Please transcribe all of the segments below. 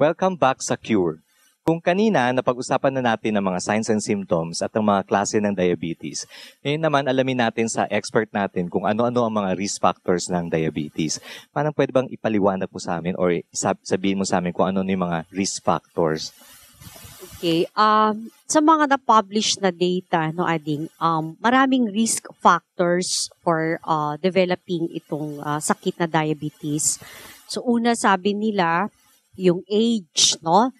Welcome back sa Cure. Kung kanina, napag-usapan na natin ang mga signs and symptoms at ang mga klase ng diabetes, ngayon naman alamin natin sa expert natin kung ano-ano ang mga risk factors ng diabetes. Parang pwede bang ipaliwanag mo sa amin or sabihin mo sa amin kung ano yung mga risk factors? Okay. Sa mga na-publish na data, no, Ading, maraming risk factors for developing itong sakit na diabetes. So, una sabi nila, yung age, no?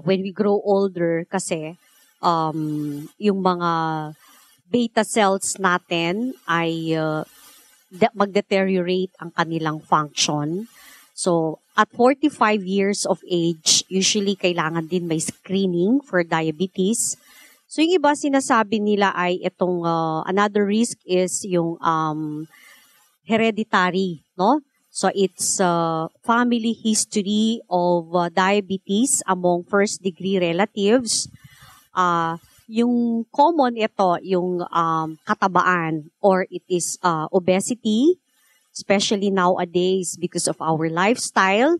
When we grow older, kasi yung mga beta cells natin ay mag-deteriorate ang kanilang function. So, at 45 years of age, usually kailangan din may screening for diabetes. So, yung iba sinasabi nila ay itong another risk is yung hereditary, no? So, it's family history of diabetes among first-degree relatives. Yung common ito, yung katabaan, or it is obesity, especially nowadays because of our lifestyle.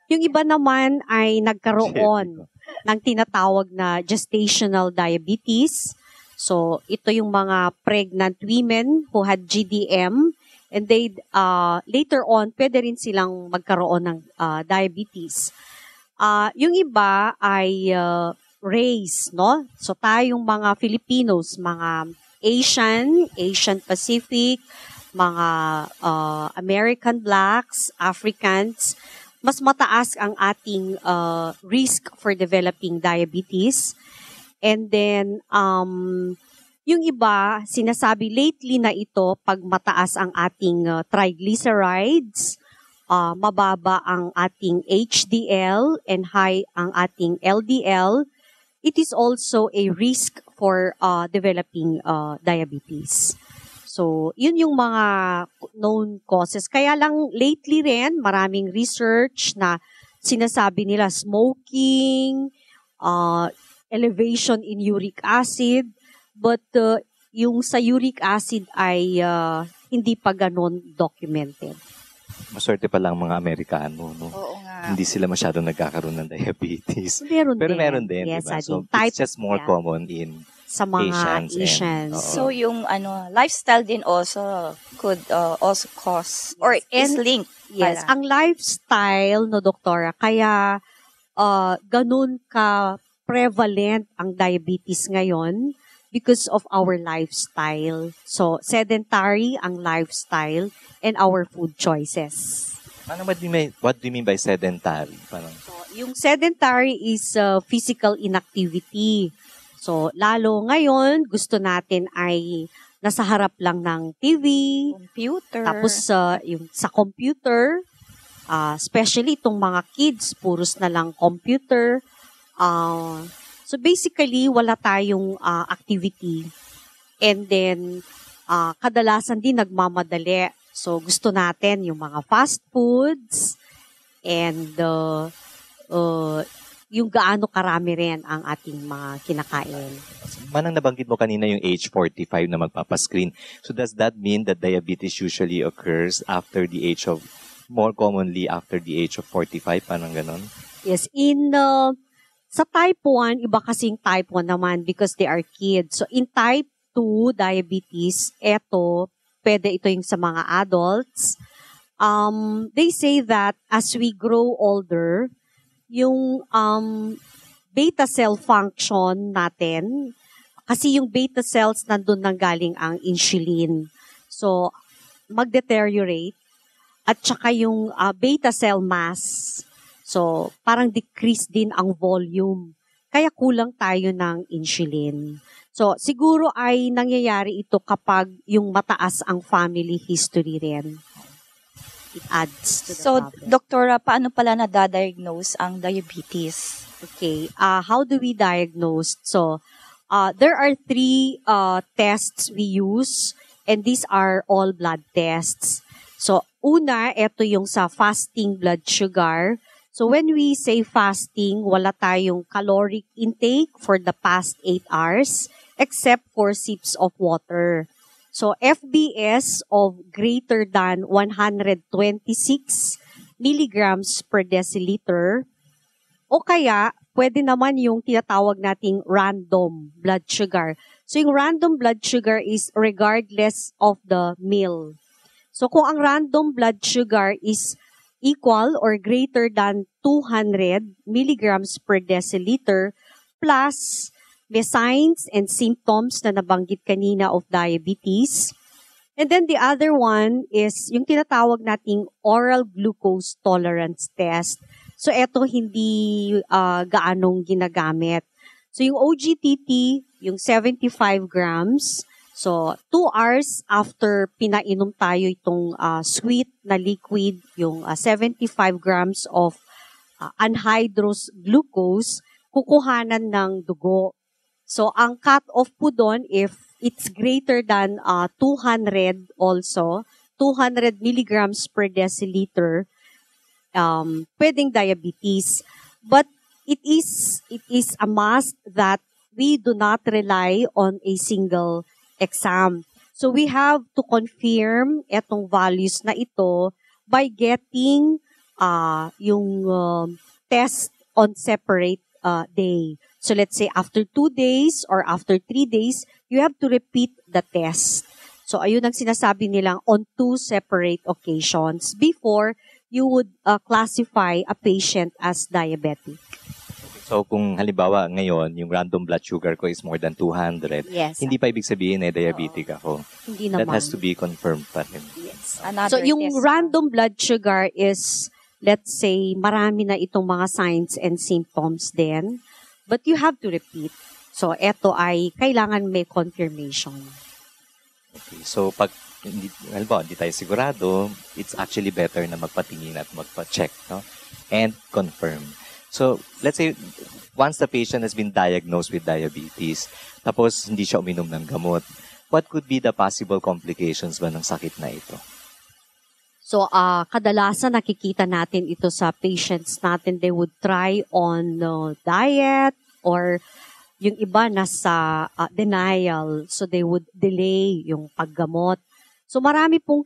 Yung iba naman ay nagkaroon ng tinatawag na gestational diabetes. So, ito yung mga pregnant women who had GDM, and they later on, pwede rin silang magkaroon ng diabetes. Yung iba ay race, no? So tayong mga Filipinos, mga Asian Pacific, mga American Blacks, Africans, mas mataas ang ating risk for developing diabetes. And then, yung iba, sinasabi lately na ito, pag mataas ang ating triglycerides, mababa ang ating HDL, and high ang ating LDL, it is also a risk for developing diabetes. So, yun yung mga known causes. Kaya lang lately rin, maraming research na sinasabi nila smoking, elevation in uric acid, but yung sa uric acid ay hindi pa ganon documented. Maswerte pa lang mga Amerikano, no? Oo nga. Hindi sila masyadong nagkakaroon ng diabetes. Pero meron din, yes, diba? So, type, it's just more common in sa mga Asians. So, yung lifestyle din also could also cause, or is linked. Yes, pala. ang lifestyle, no, Doktora, kaya ganun ka prevalent ang diabetes ngayon because of our lifestyle. So, sedentary ang lifestyle and our food choices. What do you mean by sedentary? So, yung sedentary is physical inactivity. So, lalo ngayon, gusto natin ay nasa harap lang ng TV, computer. Tapos, yung sa computer, especially itong mga kids, puros na lang computer. So basically, wala tayong activity. And then, kadalasan din nagmamadali. So gusto natin yung mga fast foods and yung gaano karami rin ang ating mga kinakain. Manang nabanggit mo kanina yung age 45 na magpapascreen. So does that mean that diabetes usually occurs after the age of, more commonly after the age of 45? Parang ganon? Yes, sa type 1, iba kasing type 1 naman because they are kids. So, in type 2 diabetes, pwede ito yung sa mga adults. They say that as we grow older, yung beta cell function natin, kasi yung beta cells nandun nang galing ang insulin. So, mag-deteriorate. At saka yung beta cell mass, so, parang decrease din ang volume. Kaya kulang tayo ng insulin. So, siguro ay nangyayari ito kapag yung mataas ang family history rin. It adds to the problem. Doktora, paano pala nadadiagnose ang diabetes? Okay. How do we diagnose? So, there are 3 tests we use, and these are all blood tests. So, una, ito yung sa fasting blood sugar. So when we say fasting, wala tayong caloric intake for the past 8 hours except for sips of water. So FBS of greater than 126 milligrams per deciliter. O kaya, pwede naman yung tinatawag nating random blood sugar. So, yung random blood sugar is regardless of the meal. So, kung ang random blood sugar is equal or greater than 200 milligrams per deciliter, plus may signs and symptoms na nabanggit kanina of diabetes. And then the other one is yung tinatawag nating oral glucose tolerance test. So, eto hindi gaanong ginagamit. So, yung OGTT, yung 75 grams, so 2 hours after pinainom tayo itong sweet na liquid, yung 75 grams of anhydrous glucose, kukuhanan ng dugo. So, ang cut-off po doon, if it's greater than 200 also, 200 milligrams per deciliter, pwedeng diabetes. But it is a must that we do not rely on a single exam. So we have to confirm etong values na ito by getting yung test on separate day. So let's say after 2 days or after 3 days, you have to repeat the test. So ayun ang sinasabi nilang on 2 separate occasions before you would classify a patient as diabetic. So kung halimbawa ngayon, yung random blood sugar ko is more than 200, Yes. hindi pa ibig sabihin diabetic ako. Hindi naman. That has to be confirmed pa rin. Yes. So yung random blood sugar is, let's say, marami na itong mga signs and symptoms din. But you have to repeat. So eto ay kailangan may confirmation. Okay. So pag halimbawa, hindi tayo sigurado, it's actually better na magpatingin at magpa-check, no? And confirm. So, let's say, once the patient has been diagnosed with diabetes, tapos hindi siya uminom ng gamot, what could be the possible complications ba ng sakit na ito? So, kadalasan nakikita natin ito sa patients natin. They would try on diet or yung iba nasa denial. So, they would delay yung paggamot. So, marami pong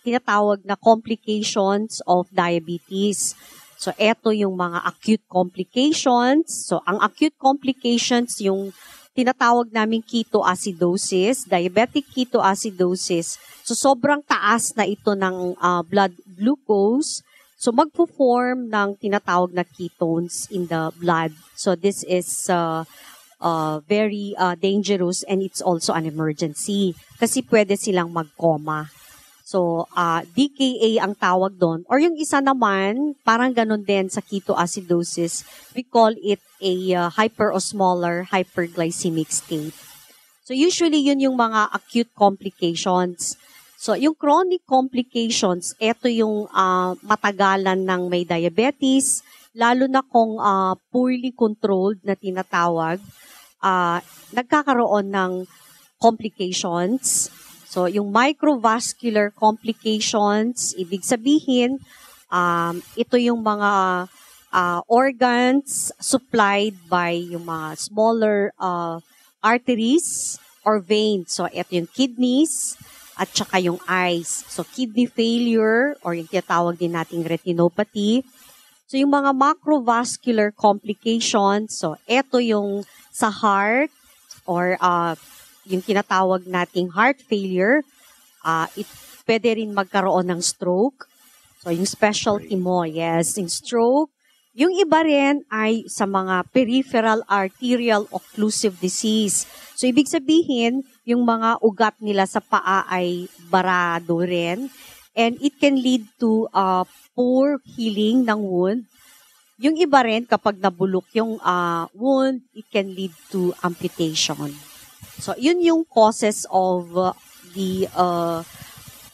tinatawag na complications of diabetes. So, eto yung mga acute complications. So, ang acute complications, yung tinatawag namin ketoacidosis, diabetic ketoacidosis. So, sobrang taas na ito ng blood glucose. So, magpo-form ng tinatawag na ketones in the blood. So, this is very dangerous and it's also an emergency kasi pwede silang mag-coma. So, DKA ang tawag doon. Or yung isa naman, parang ganun din sa ketoacidosis, we call it a hyperosmolar hyperglycemic state. So, usually yun yung mga acute complications. So, yung chronic complications, ito yung matagalan ng may diabetes, lalo na kung poorly controlled na tinatawag, nagkakaroon ng complications. So, yung microvascular complications, ibig sabihin, ito yung mga organs supplied by yung mga smaller arteries or veins. So, ito yung kidneys at saka yung eyes. So, kidney failure or yung tinatawag din nating retinopathy. So, yung mga macrovascular complications, so, ito yung sa heart or yung tinatawag nating heart failure, pwede rin magkaroon ng stroke. So, yung specialty mo, yes, yung stroke. Yung iba rin ay sa mga peripheral arterial occlusive disease. So, ibig sabihin, yung mga ugat nila sa paa ay barado rin. And it can lead to poor healing ng wound. Yung iba rin, kapag nabulok yung wound, it can lead to amputation. So, yun yung causes of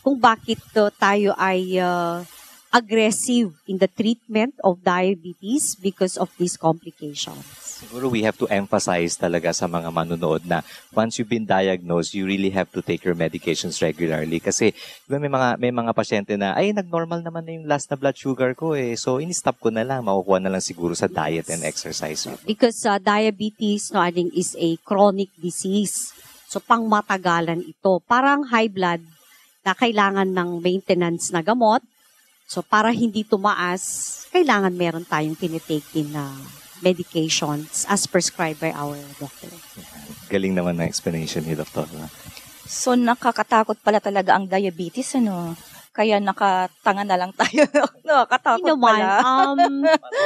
kung bakit tayo ay aggressive in the treatment of diabetes because of these complications. Siguro we have to emphasize talaga sa mga manunood na once you've been diagnosed, you really have to take your medications regularly. Kasi diba, may mga pasyente na, ay, nag-normal naman na yung last na blood sugar ko eh. So, in-stop ko na lang. Makukuha na lang siguro sa diet and exercise. Because diabetes is a chronic disease. So, pangmatagalan ito. Parang high blood na kailangan ng maintenance na gamot. So, para hindi tumaas, kailangan meron tayong tinitake din na medications as prescribed by our doctor. Galing naman ng explanation ni Dr. So, nakakatakot pala talaga ang diabetes, ano? Kaya nakatanga na lang tayo. Nakakatakot Hindi naman, pala.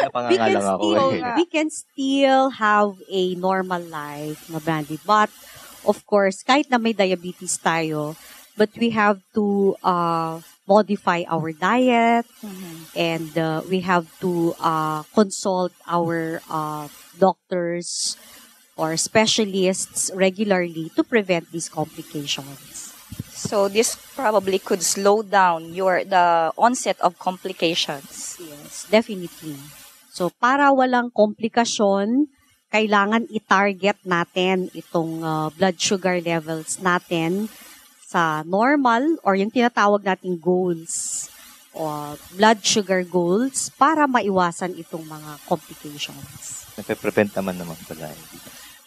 Napangangalang ako eh. we can still have a normal life, na Brandy. But, of course, kahit na may diabetes tayo, but we have to modify our diet, and we have to consult our doctors or specialists regularly to prevent these complications. So, this probably could slow down the onset of complications. Yes, definitely. So, para walang komplikasyon, kailangan i-target natin itong blood sugar levels natin sa normal or yung tinatawag nating goals o blood sugar goals para maiwasan itong mga complications. Nape-prevent naman pala.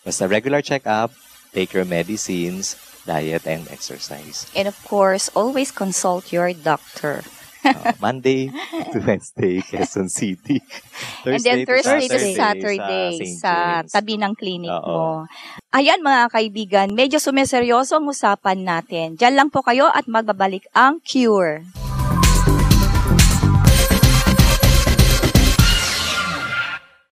Basta regular check-up, take your medicines, diet, and exercise. And of course, always consult your doctor. Monday to Wednesday, Quezon City. And then Thursday to Saturday St. sa James. tabi ng clinic Oo. mo. Ayan mga kaibigan, medyo sumiseryoso ang usapan natin. Diyan lang po kayo at magbabalik ang Cure.